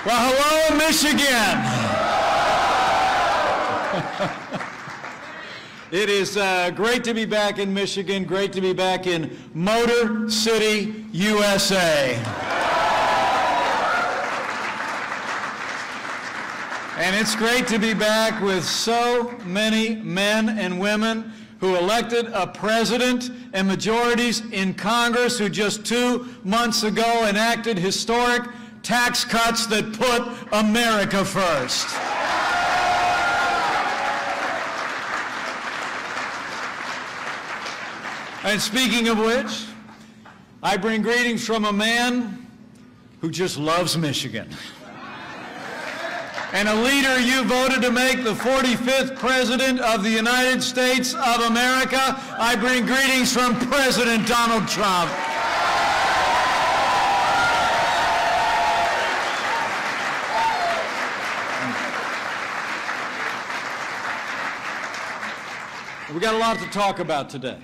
Well, hello, Michigan. It is great to be back in Michigan, great to be back in Motor City, USA. And it's great to be back with so many men and women who elected a president and majorities in Congress who just 2 months ago enacted historic tax cuts that put America first. And speaking of which, I bring greetings from a man who just loves Michigan. And a leader you voted to make the 45th President of the United States of America. I bring greetings from President Donald Trump. We got a lot to talk about today.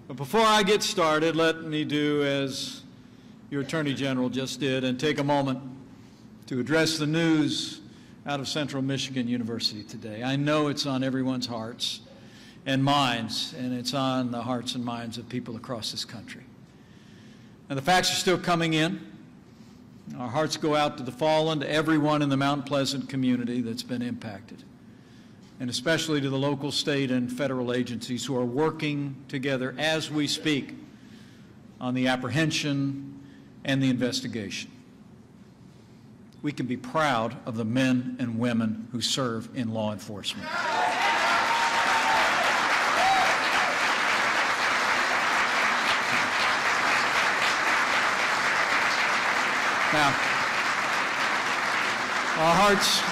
But before I get started, let me do as your Attorney General just did and take a moment to address the news out of Central Michigan University today. I know it's on everyone's hearts and minds, and it's on the hearts and minds of people across this country. And the facts are still coming in. Our hearts go out to the fallen, to everyone in the Mount Pleasant community that's been impacted, and especially to the local, state, and federal agencies who are working together as we speak on the apprehension and the investigation. We can be proud of the men and women who serve in law enforcement. Now, our hearts,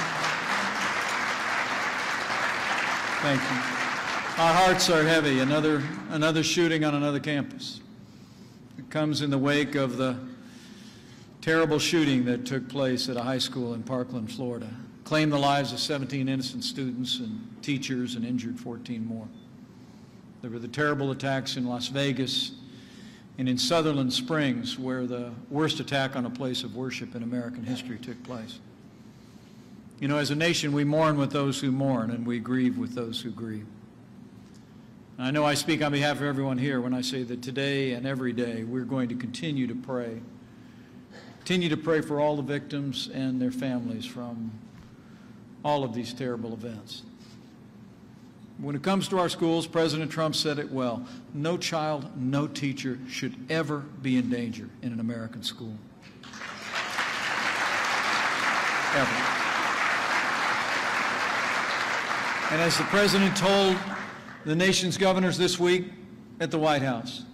thank you. Our hearts are heavy. Another shooting on another campus. It comes in the wake of the terrible shooting that took place at a high school in Parkland, Florida. Claimed the lives of 17 innocent students and teachers and injured 14 more. There were the terrible attacks in Las Vegas and in Sutherland Springs, where the worst attack on a place of worship in American history took place. You know, as a nation, we mourn with those who mourn, and we grieve with those who grieve. And I know I speak on behalf of everyone here when I say that today and every day we're going to continue to pray. Continue to pray for all the victims and their families from all of these terrible events. When it comes to our schools, President Trump said it well. No child, no teacher should ever be in danger in an American school. Ever. And as the President told the nation's governors this week at the White House,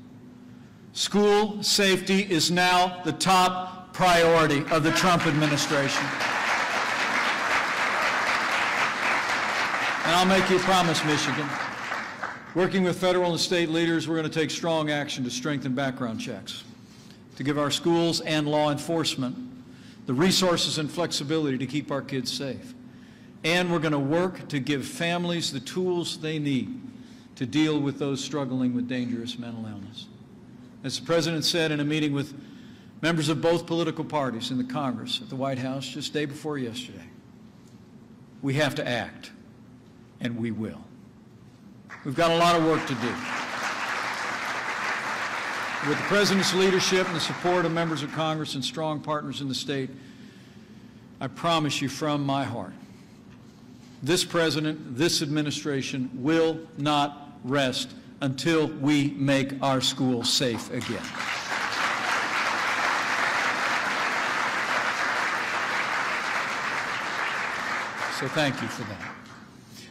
school safety is now the top priority of the Trump administration. And I'll make you a promise, Michigan. Working with federal and state leaders, we're going to take strong action to strengthen background checks, to give our schools and law enforcement the resources and flexibility to keep our kids safe. And we're going to work to give families the tools they need to deal with those struggling with dangerous mental illness. As the President said in a meeting with members of both political parties in the Congress at the White House just day before yesterday, we have to act. And we will. We've got a lot of work to do. With the President's leadership and the support of members of Congress and strong partners in the state, I promise you from my heart, this President, this administration will not rest until we make our schools safe again. So thank you for that.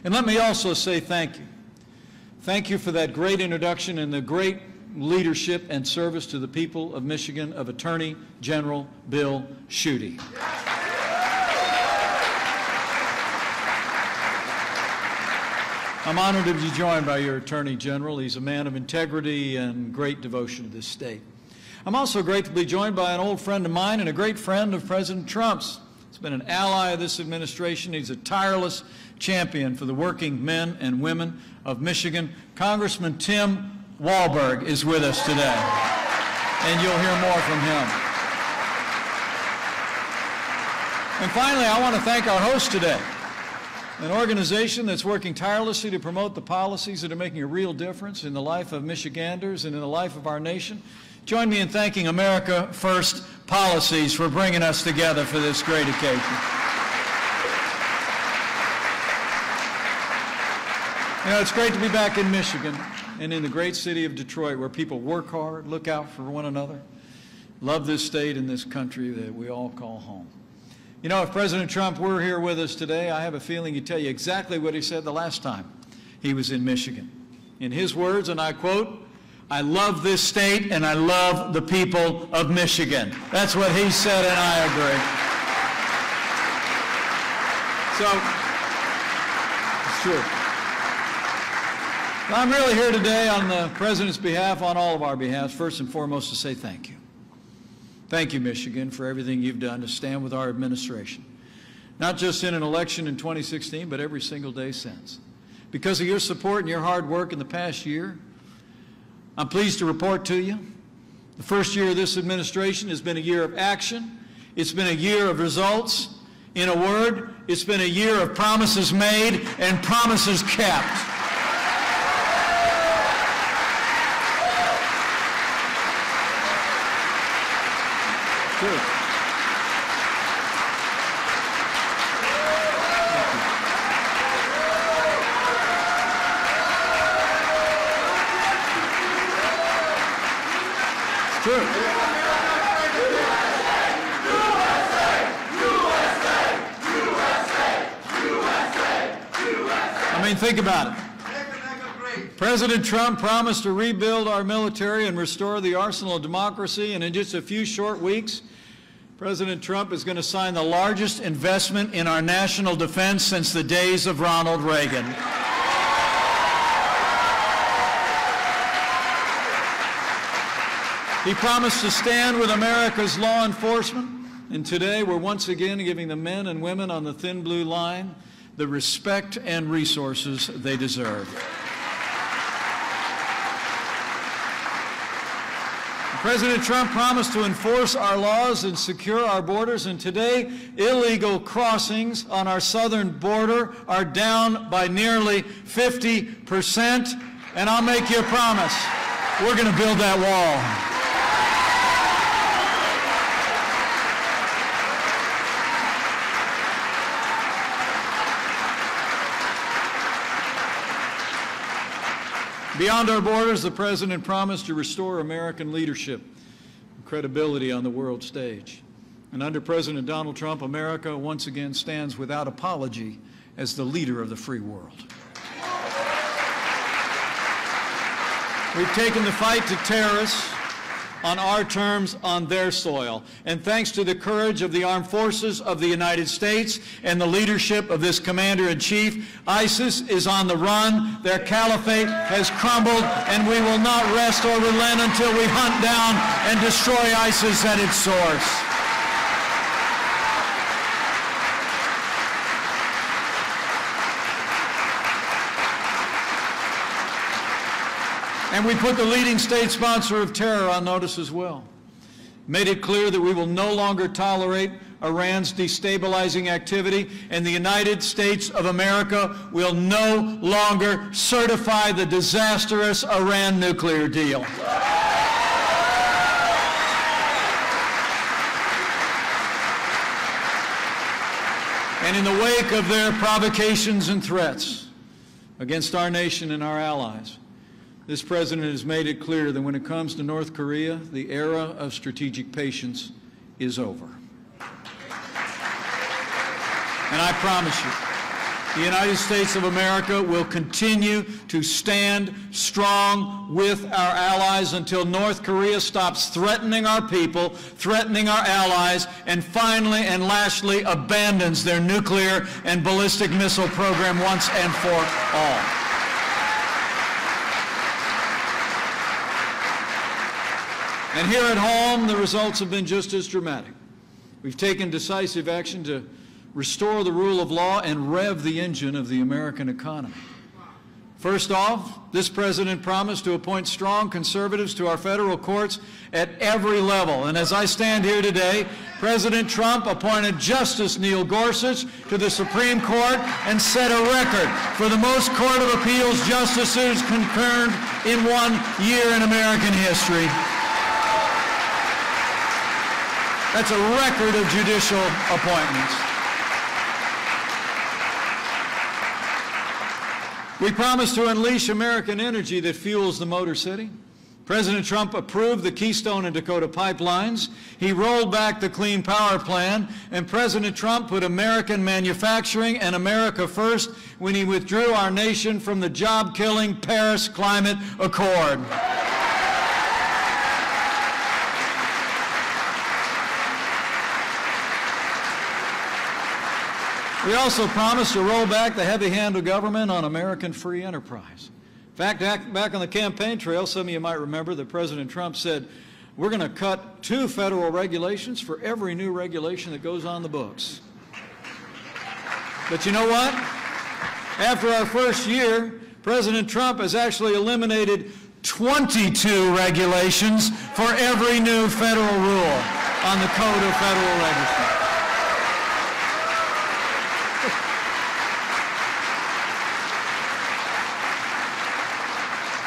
And let me also say thank you. Thank you for that great introduction and the great leadership and service to the people of Michigan of Attorney General Bill Schuette. I'm honored to be joined by your Attorney General. He's a man of integrity and great devotion to this state. I'm also great to be joined by an old friend of mine and a great friend of President Trump's. He's been an ally of this administration. He's a tireless champion for the working men and women of Michigan. Congressman Tim Walberg is with us today, and you'll hear more from him. And finally, I want to thank our host today, an organization that's working tirelessly to promote the policies that are making a real difference in the life of Michiganders and in the life of our nation. Join me in thanking America First Policies for bringing us together for this great occasion. You know, it's great to be back in Michigan and in the great city of Detroit, where people work hard, look out for one another, love this state and this country that we all call home. You know, if President Trump were here with us today, I have a feeling he'd tell you exactly what he said the last time he was in Michigan. In his words, and I quote, "I love this state and I love the people of Michigan." That's what he said, and I agree. So, it's true. I'm really here today on the President's behalf, on all of our behalf, first and foremost to say thank you. Thank you, Michigan, for everything you've done to stand with our administration, not just in an election in 2016, but every single day since. Because of your support and your hard work in the past year, I'm pleased to report to you, the first year of this administration has been a year of action. It's been a year of results. In a word, it's been a year of promises made and promises kept. Good. True. I mean, think about it. President Trump promised to rebuild our military and restore the arsenal of democracy, and in just a few short weeks, President Trump is going to sign the largest investment in our national defense since the days of Ronald Reagan. He promised to stand with America's law enforcement, and today we're once again giving the men and women on the thin blue line the respect and resources they deserve. President Trump promised to enforce our laws and secure our borders, and today illegal crossings on our southern border are down by nearly 50%, and I'll make you a promise, we're going to build that wall. Beyond our borders, the President promised to restore American leadership and credibility on the world stage. And under President Donald Trump, America once again stands without apology as the leader of the free world. We've taken the fight to terrorists on our terms, on their soil. And thanks to the courage of the armed forces of the United States and the leadership of this commander-in-chief, ISIS is on the run, their caliphate has crumbled, and we will not rest or relent until we hunt down and destroy ISIS at its source. And we put the leading state sponsor of terror on notice as well. Made it clear that we will no longer tolerate Iran's destabilizing activity, and the United States of America will no longer certify the disastrous Iran nuclear deal. And in the wake of their provocations and threats against our nation and our allies, this president has made it clear that when it comes to North Korea, the era of strategic patience is over. And I promise you, the United States of America will continue to stand strong with our allies until North Korea stops threatening our people, threatening our allies, and finally and lastly abandons their nuclear and ballistic missile program once and for all. And here at home, the results have been just as dramatic. We've taken decisive action to restore the rule of law and rev the engine of the American economy. First off, this president promised to appoint strong conservatives to our federal courts at every level. And as I stand here today, President Trump appointed Justice Neil Gorsuch to the Supreme Court and set a record for the most Court of Appeals justices concurred in 1 year in American history. That's a record of judicial appointments. We promised to unleash American energy that fuels the Motor City. President Trump approved the Keystone and Dakota pipelines. He rolled back the Clean Power Plan, and President Trump put American manufacturing and America first when he withdrew our nation from the job-killing Paris Climate Accord. We also promised to roll back the heavy hand of government on American free enterprise. In fact, back on the campaign trail, some of you might remember that President Trump said, we're going to cut 2 federal regulations for every new regulation that goes on the books. But you know what? After our first year, President Trump has actually eliminated 22 regulations for every new federal rule on the Code of Federal Registry.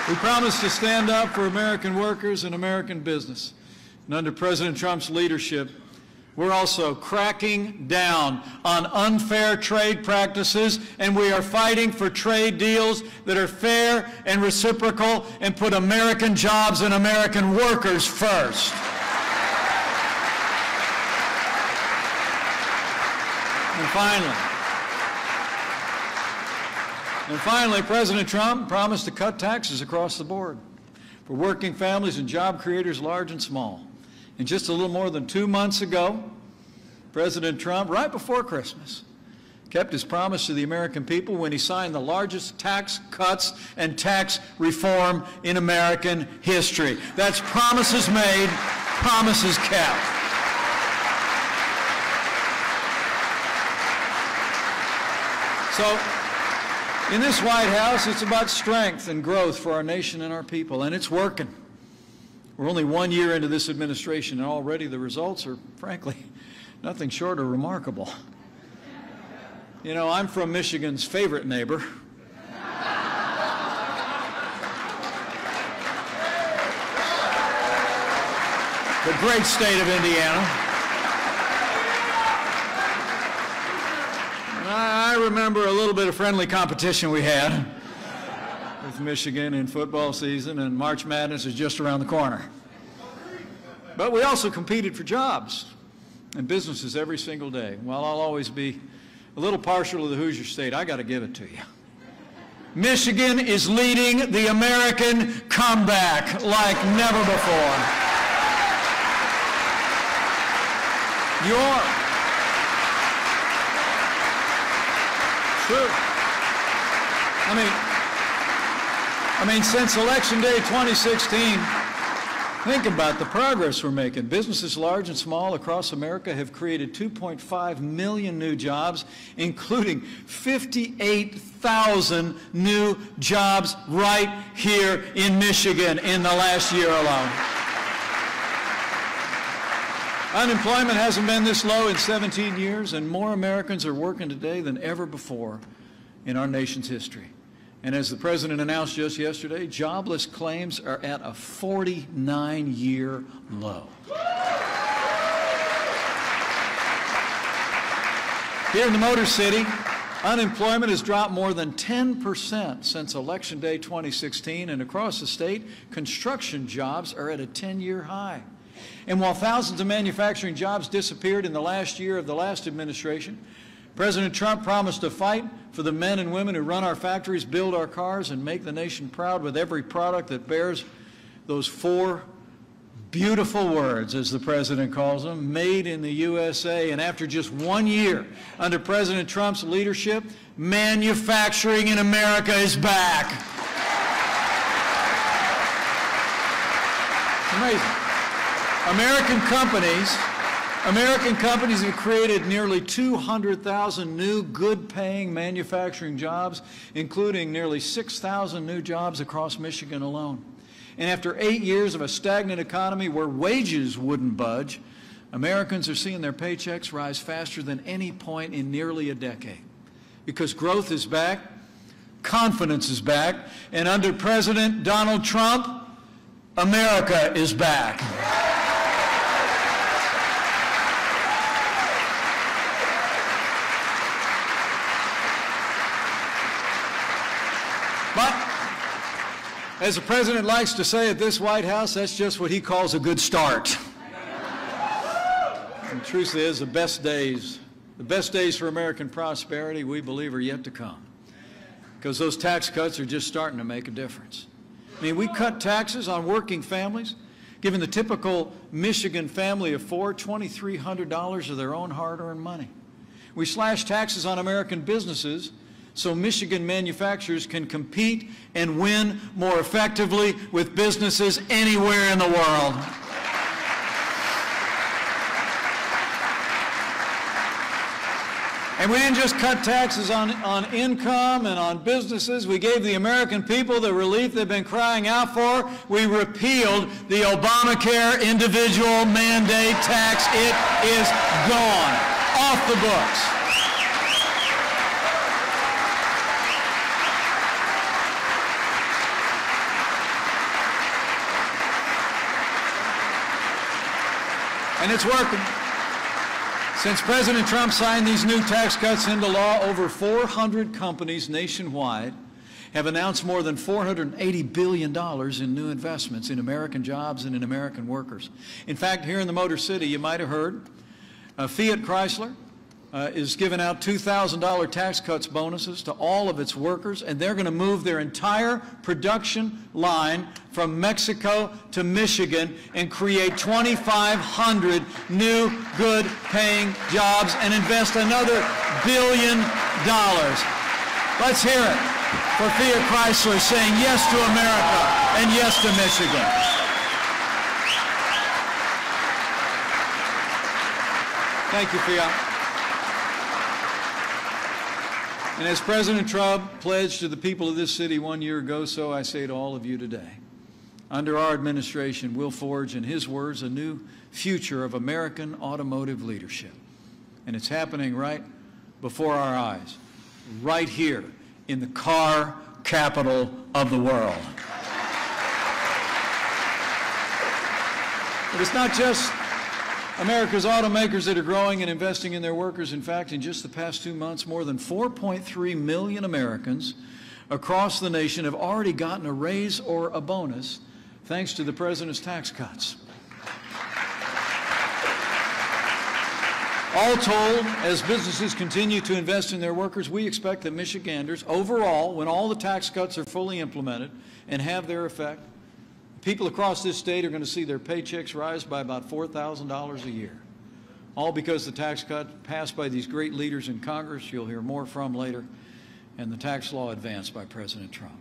We promised to stand up for American workers and American business. And under President Trump's leadership, we're also cracking down on unfair trade practices, and we are fighting for trade deals that are fair and reciprocal and put American jobs and American workers first. And finally, President Trump promised to cut taxes across the board for working families and job creators large and small. And just a little more than 2 months ago, President Trump, right before Christmas, kept his promise to the American people when he signed the largest tax cuts and tax reform in American history. That's promises made, promises kept. So, in this White House, it's about strength and growth for our nation and our people, and it's working. We're only 1 year into this administration, and already the results are, frankly, nothing short of remarkable. You know, I'm from Michigan's favorite neighbor. The great state of Indiana. I remember a little bit of friendly competition we had with Michigan in football season, and March Madness is just around the corner. But we also competed for jobs and businesses every single day. While I'll always be a little partial to the Hoosier State, I got to give it to you. Michigan is leading the American comeback like never before. True. I mean, since Election Day 2016, think about the progress we're making. Businesses large and small across America have created 2.5 million new jobs, including 58,000 new jobs right here in Michigan in the last year alone. Unemployment hasn't been this low in 17 years, and more Americans are working today than ever before in our nation's history. And as the President announced just yesterday, jobless claims are at a 49-year low. Here in the Motor City, unemployment has dropped more than 10% since Election Day 2016, and across the state, construction jobs are at a 10-year high. And while thousands of manufacturing jobs disappeared in the last year of the last administration, President Trump promised to fight for the men and women who run our factories, build our cars, and make the nation proud with every product that bears those 4 beautiful words, as the President calls them, made in the USA. And after just 1 year under President Trump's leadership, manufacturing in America is back. It's amazing. American companies have created nearly 200,000 new good-paying manufacturing jobs, including nearly 6,000 new jobs across Michigan alone. And after 8 years of a stagnant economy where wages wouldn't budge, Americans are seeing their paychecks rise faster than any point in nearly a decade. Because growth is back, confidence is back, and under President Donald Trump, America is back. But, as the president likes to say at this White House, that's just what he calls a good start. And the truth is, the best days for American prosperity, we believe, are yet to come. Because those tax cuts are just starting to make a difference. I mean, we cut taxes on working families, giving the typical Michigan family of four $2,300 of their own hard-earned money. We slashed taxes on American businesses so Michigan manufacturers can compete and win more effectively with businesses anywhere in the world. And we didn't just cut taxes on income and on businesses. We gave the American people the relief they've been crying out for. We repealed the Obamacare individual mandate tax. It is gone, off the books. And it's working. Since President Trump signed these new tax cuts into law, over 400 companies nationwide have announced more than $480 billion in new investments in American jobs and in American workers. In fact, here in the Motor City, you might have heard, Fiat Chrysler is giving out $2,000 tax cuts bonuses to all of its workers, and they're going to move their entire production line from Mexico to Michigan and create 2,500 new good-paying jobs and invest another $1 billion. Let's hear it for Fiat Chrysler saying yes to America and yes to Michigan. Thank you, Fiat. And as President Trump pledged to the people of this city 1 year ago, so I say to all of you today, under our administration, we'll forge, in his words, a new future of American automotive leadership. And it's happening right before our eyes, right here in the car capital of the world. But it's not just America's automakers that are growing and investing in their workers. In fact, in just the past 2 months, more than 4.3 million Americans across the nation have already gotten a raise or a bonus thanks to the president's tax cuts. All told, as businesses continue to invest in their workers, we expect that Michiganders overall, when all the tax cuts are fully implemented and have their effect, people across this state are going to see their paychecks rise by about $4,000 a year. All because the tax cut passed by these great leaders in Congress, you'll hear more from later, and the tax law advanced by President Trump.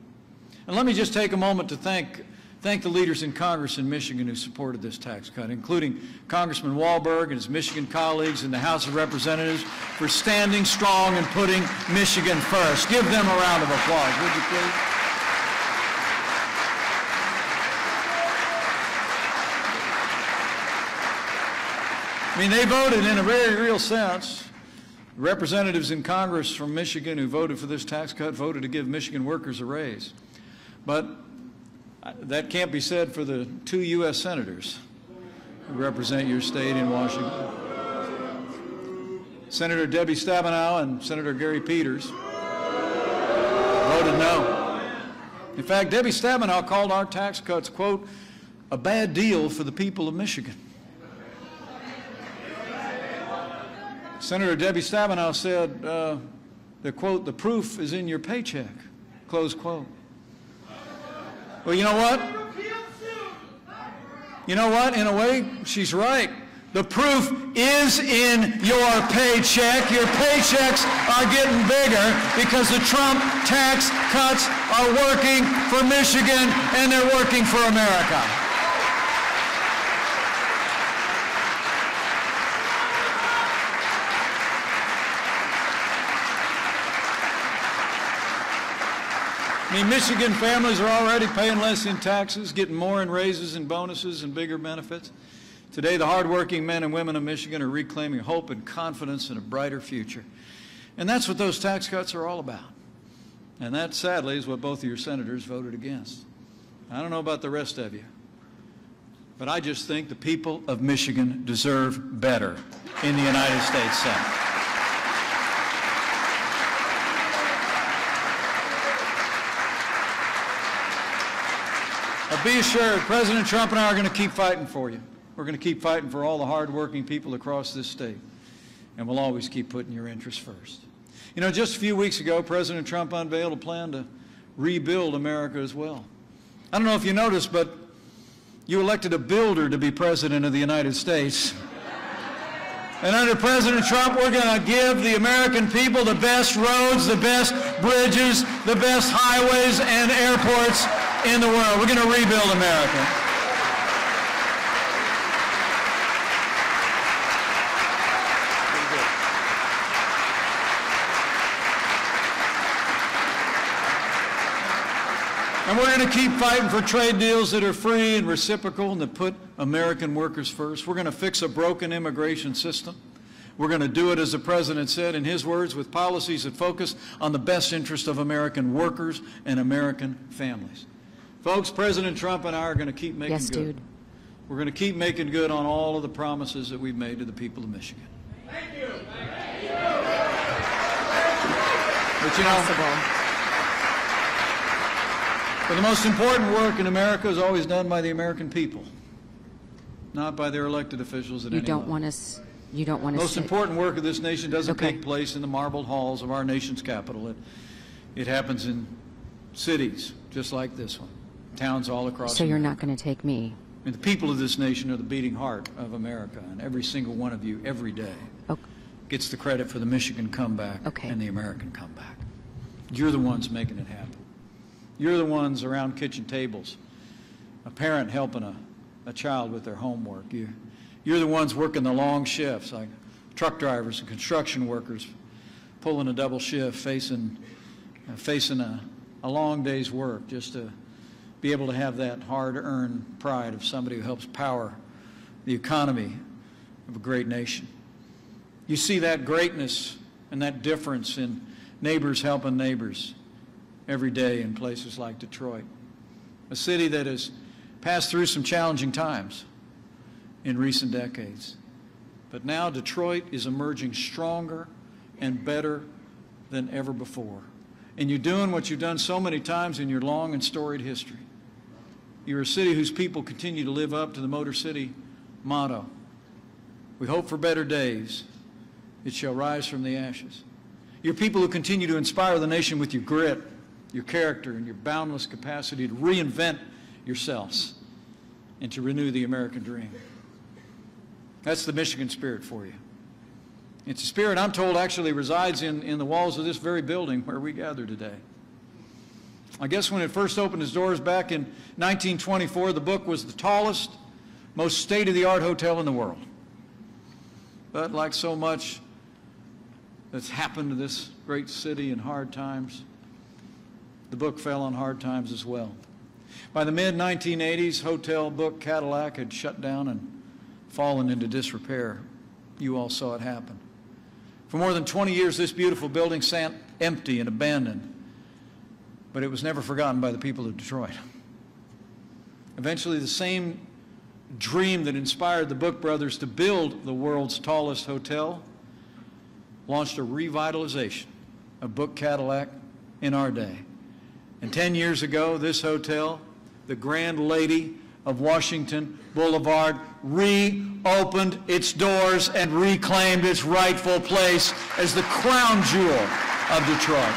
And let me just take a moment to thank the leaders in Congress in Michigan who supported this tax cut, including Congressman Walberg and his Michigan colleagues in the House of Representatives for standing strong and putting Michigan first. Give them a round of applause, would you please? I mean, they voted in a very real sense. Representatives in Congress from Michigan who voted for this tax cut voted to give Michigan workers a raise. But that can't be said for the 2 U.S. senators who represent your state in Washington. Senator Debbie Stabenow and Senator Gary Peters voted no. In fact, Debbie Stabenow called our tax cuts, quote, a bad deal for the people of Michigan. Senator Debbie Stabenow said that, quote, the proof is in your paycheck, close quote. Well, you know what? You know what? In a way, she's right. The proof is in your paycheck. Your paychecks are getting bigger because the Trump tax cuts are working for Michigan and they're working for America. I mean, Michigan families are already paying less in taxes, getting more in raises and bonuses and bigger benefits. Today, the hardworking men and women of Michigan are reclaiming hope and confidence in a brighter future. And that's what those tax cuts are all about. And that, sadly, is what both of your senators voted against. I don't know about the rest of you, but I just think the people of Michigan deserve better in the United States Senate. But be assured, President Trump and I are going to keep fighting for you. We're going to keep fighting for all the hardworking people across this state. And we'll always keep putting your interests first. You know, just a few weeks ago, President Trump unveiled a plan to rebuild America as well. I don't know if you noticed, but you elected a builder to be President of the United States. And under President Trump, we're going to give the American people the best roads, the best bridges, the best highways and airports in the world. We're going to rebuild America. And we're going to keep fighting for trade deals that are free and reciprocal and that put American workers first. We're going to fix a broken immigration system. We're going to do it, as the President said in his words, with policies that focus on the best interest of American workers and American families. Folks, President Trump and I are going to keep making good. Dude. We're going to keep making good on all of the promises that we've made to the people of Michigan. Thank you. Thank you. But you know, but the most important work in America is always done by the American people, not by their elected officials at any level. You don't want to. Most important work of this nation doesn't take place in the marbled halls of our nation's capital. It happens in cities just like this one, towns all across. So America. You're not going to take me. And the people of this nation are the beating heart of America, and every single one of you, every day, gets the credit for the Michigan comeback and the American comeback. You're the ones making it happen. You're the ones around kitchen tables, a parent helping a child with their homework. You're the ones working the long shifts, like truck drivers and construction workers pulling a double shift, facing a long day's work just to be able to have that hard-earned pride of somebody who helps power the economy of a great nation. You see that greatness and that difference in neighbors helping neighbors every day in places like Detroit, a city that has passed through some challenging times in recent decades. But now Detroit is emerging stronger and better than ever before. And you're doing what you've done so many times in your long and storied history. You're a city whose people continue to live up to the Motor City motto. We hope for better days. It shall rise from the ashes. You're people who continue to inspire the nation with your grit, your character, and your boundless capacity to reinvent yourselves and to renew the American dream. That's the Michigan spirit for you. It's a spirit I'm told actually resides in the walls of this very building where we gather today. I guess when it first opened its doors back in 1924, the book was the tallest, most state-of-the-art hotel in the world. But like so much that's happened to this great city in hard times, the book fell on hard times as well. By the mid-1980s, Hotel Book Cadillac had shut down and fallen into disrepair. You all saw it happen. For more than 20 years, this beautiful building sat empty and abandoned, but it was never forgotten by the people of Detroit. Eventually, the same dream that inspired the Book brothers to build the world's tallest hotel launched a revitalization of Book Cadillac in our day. And 10 years ago, this hotel, the Grand Lady of Washington Boulevard, reopened its doors and reclaimed its rightful place as the crown jewel of Detroit.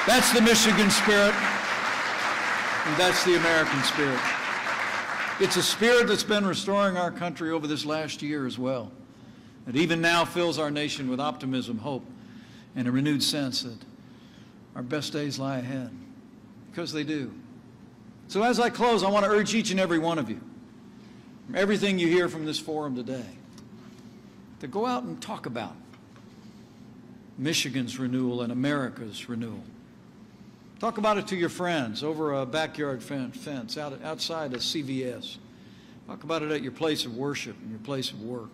That's the Michigan spirit, and that's the American spirit. It's a spirit that's been restoring our country over this last year as well, that even now fills our nation with optimism, hope, and a renewed sense that our best days lie ahead, because they do. So as I close, I want to urge each and every one of you, from everything you hear from this forum today, to go out and talk about Michigan's renewal and America's renewal. Talk about it to your friends over a backyard fence outside a CVS. Talk about it at your place of worship and your place of work.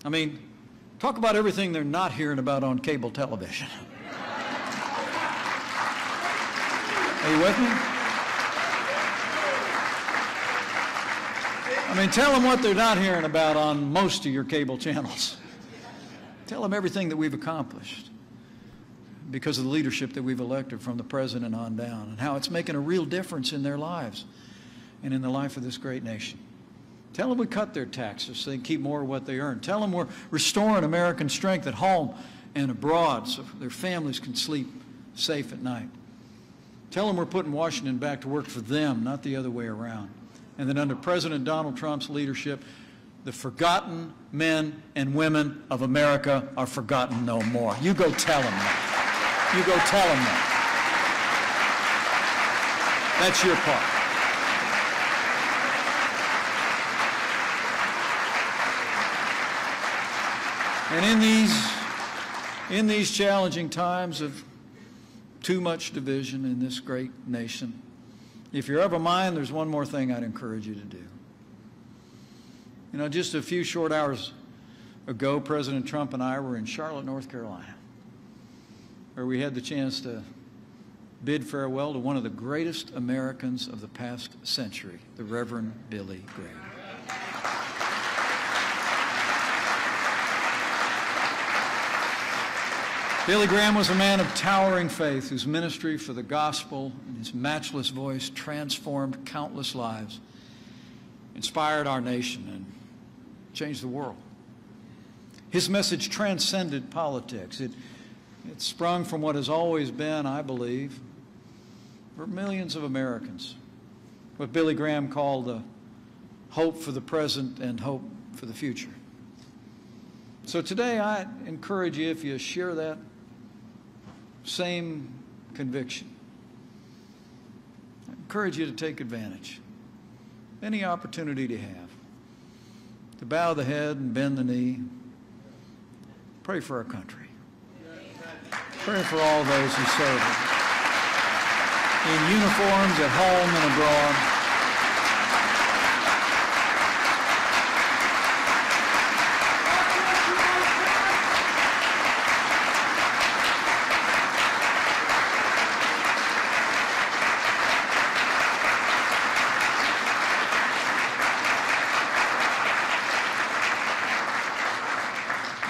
I mean, talk about everything they're not hearing about on cable television. Are you with me? I mean, tell them what they're not hearing about on most of your cable channels. Tell them everything that we've accomplished because of the leadership that we've elected from the president on down, and how it's making a real difference in their lives and in the life of this great nation. Tell them we cut their taxes so they can keep more of what they earn. Tell them we're restoring American strength at home and abroad so their families can sleep safe at night. Tell them we're putting Washington back to work for them, not the other way around. And that under President Donald Trump's leadership, the forgotten men and women of America are forgotten no more. You go tell them that. You go tell them that. That's your part. And in these challenging times of too much division in this great nation, if you're of a mind, there's one more thing I'd encourage you to do. You know, just a few short hours ago, President Trump and I were in Charlotte, North Carolina, where we had the chance to bid farewell to one of the greatest Americans of the past century, the Reverend Billy Graham. Billy Graham was a man of towering faith whose ministry for the gospel and his matchless voice transformed countless lives, inspired our nation, and changed the world. His message transcended politics. It sprung from what has always been, I believe, for millions of Americans, what Billy Graham called the hope for the present and hope for the future. So today I encourage you, if you share that same conviction, I encourage you to take advantage. Any opportunity to have, to bow the head and bend the knee, pray for our country. Pray for all those who serve it, in uniforms, at home and abroad.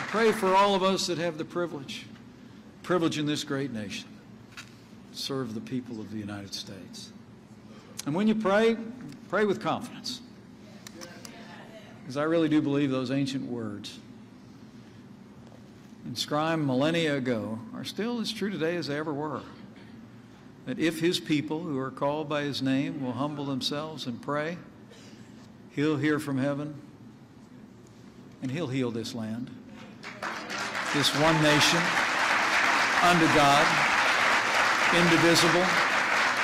Pray for all of us that have the privilege in this great nation to serve the people of the United States. And when you pray, pray with confidence. Because I really do believe those ancient words, inscribed millennia ago, are still as true today as they ever were. That if his people who are called by his name will humble themselves and pray, he'll hear from heaven and he'll heal this land, this one nation, under God, indivisible,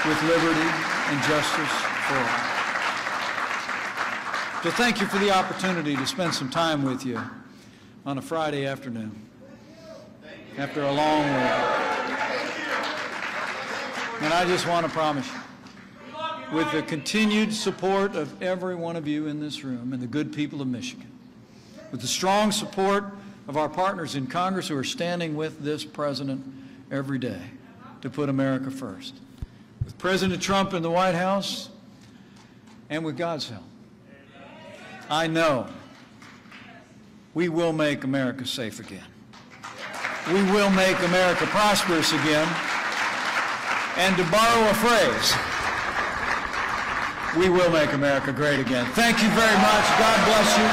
with liberty and justice for all. So thank you for the opportunity to spend some time with you on a Friday afternoon after a long week. And I just want to promise you, with the continued support of every one of you in this room and the good people of Michigan, with the strong support of our partners in Congress who are standing with this president every day to put America first, with President Trump in the White House, and with God's help, I know we will make America safe again. We will make America prosperous again. And to borrow a phrase, we will make America great again. Thank you very much. God bless you.